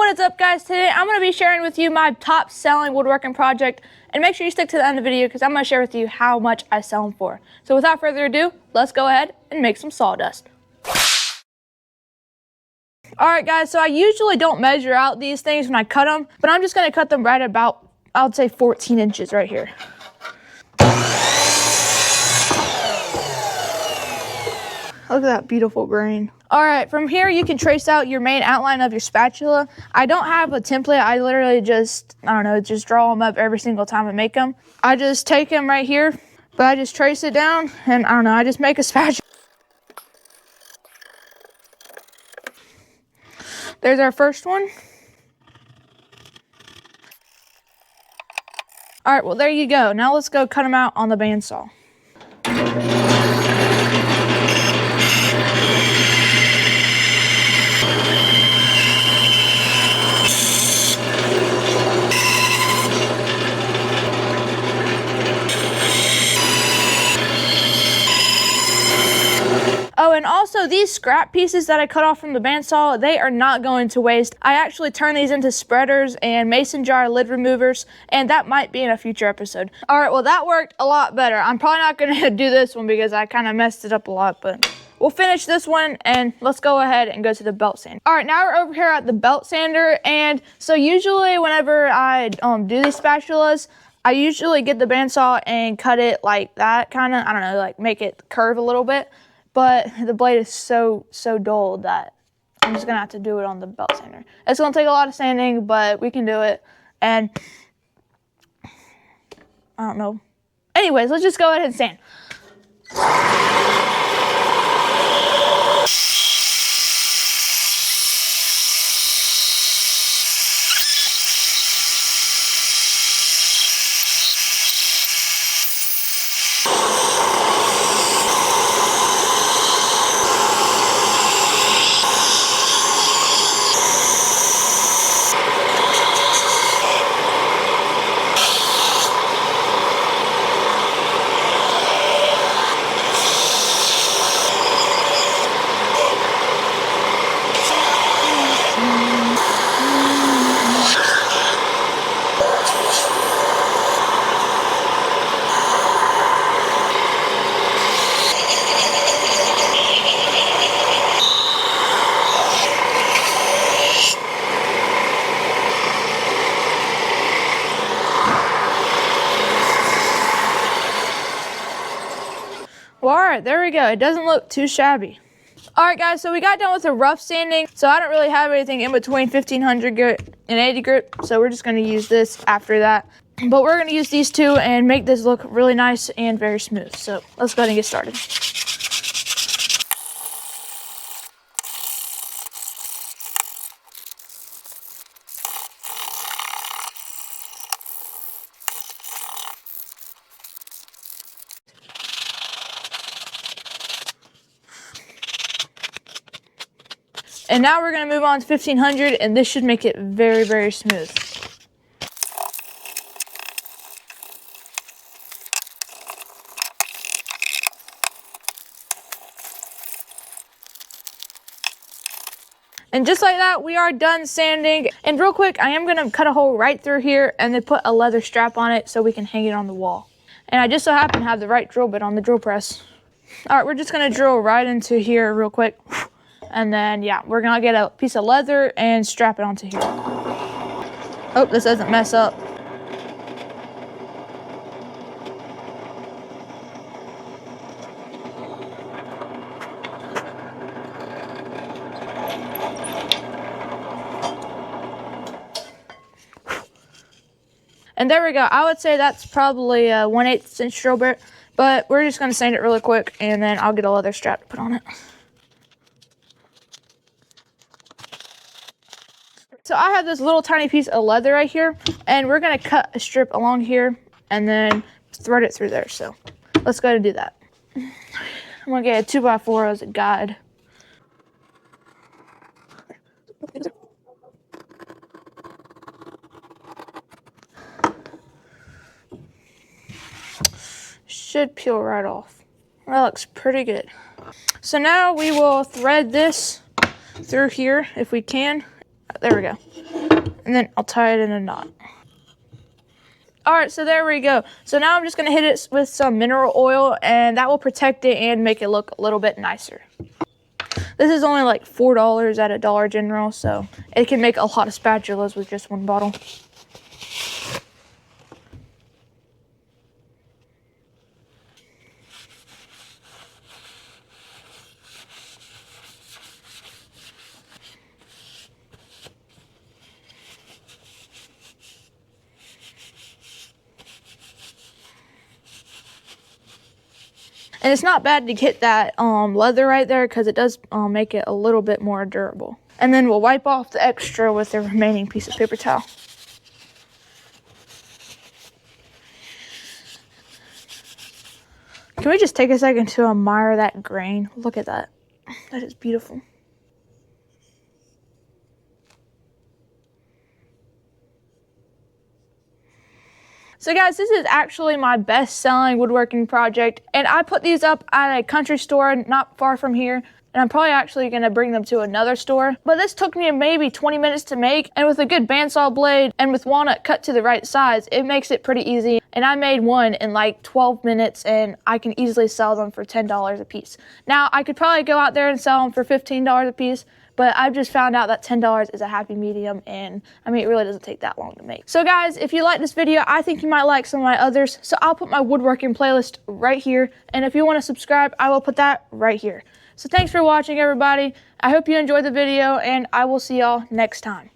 What is up, guys? Today I'm going to be sharing with you my top selling woodworking project, and make sure you stick to the end of the video because I'm going to share with you how much I sell them for. So without further ado, let's go ahead and make some sawdust. Alright guys, so I usually don't measure out these things when I cut them, but I'm just going to cut them right about, I would say 14 inches right here. Look at that beautiful grain. All right, from here you can trace out your main outline of your spatula. I don't have a template. I literally just, just draw them up every single time I make them. I just take them right here, but I just trace it down and I just make a spatula. There's our first one. All right, well there you go. Now let's go cut them out on the bandsaw. Oh, and also these scrap pieces that I cut off from the bandsaw, they are not going to waste. I actually turn these into spreaders and mason jar lid removers, and that might be in a future episode. All right, well that worked a lot better. I'm probably not gonna do this one because I kind of messed it up a lot, but we'll finish this one and let's go ahead and go to the belt sander. All right, now we're over here at the belt sander, and so usually whenever I do these spatulas, I usually get the bandsaw and cut it like that, kind of, like make it curve a little bit. But the blade is so dull that I'm just gonna have to do it on the belt sander. It's gonna take a lot of sanding, but we can do it. And I don't know. Anyways, let's just go ahead and sand. Well, all right, there we go. It doesn't look too shabby. All right, guys, so we got done with the rough sanding. So I don't really have anything in between 1500 grit and 80 grit. So we're just going to use this after that. But we're going to use these two and make this look really nice and very smooth. So let's go ahead and get started. And now we're going to move on to 1500, and this should make it very smooth. And just like that, we are done sanding. And real quick, I am going to cut a hole right through here and then put a leather strap on it so we can hang it on the wall. And I just so happen to have the right drill bit on the drill press. All right, we're just going to drill right into here real quick. And then, yeah, we're gonna get a piece of leather and strap it onto here. Oh, this doesn't mess up. And there we go. I would say that's probably a 1/8 inch drill bit, but we're just gonna sand it really quick and then I'll get a leather strap to put on it. So I have this little tiny piece of leather right here, and we're gonna cut a strip along here and then thread it through there. So let's go ahead and do that. I'm gonna get a 2x4 as a guide. Should peel right off. That looks pretty good. So now we will thread this through here if we can. There we go. And then I'll tie it in a knot. All right, so there we go. So now I'm just gonna hit it with some mineral oil, and that will protect it and make it look a little bit nicer. This is only like $4 at a Dollar General, so it can make a lot of spatulas with just one bottle. And it's not bad to get that leather right there because it does make it a little bit more durable. And then we'll wipe off the extra with the remaining piece of paper towel. Can we just take a second to admire that grain? Look at that. That is beautiful. So guys, this is actually my best-selling woodworking project, and I put these up at a country store not far from here, and I'm probably actually going to bring them to another store. But this took me maybe 20 minutes to make, and with a good bandsaw blade and with walnut cut to the right size, it makes it pretty easy. And I made one in like 12 minutes, and I can easily sell them for $10 a piece. Now, I could probably go out there and sell them for $15 a piece, but I've just found out that $10 is a happy medium, and I mean, it really doesn't take that long to make. So guys, if you like this video, I think you might like some of my others, so I'll put my woodworking playlist right here, and if you want to subscribe, I will put that right here. So thanks for watching, everybody. I hope you enjoyed the video, and I will see y'all next time.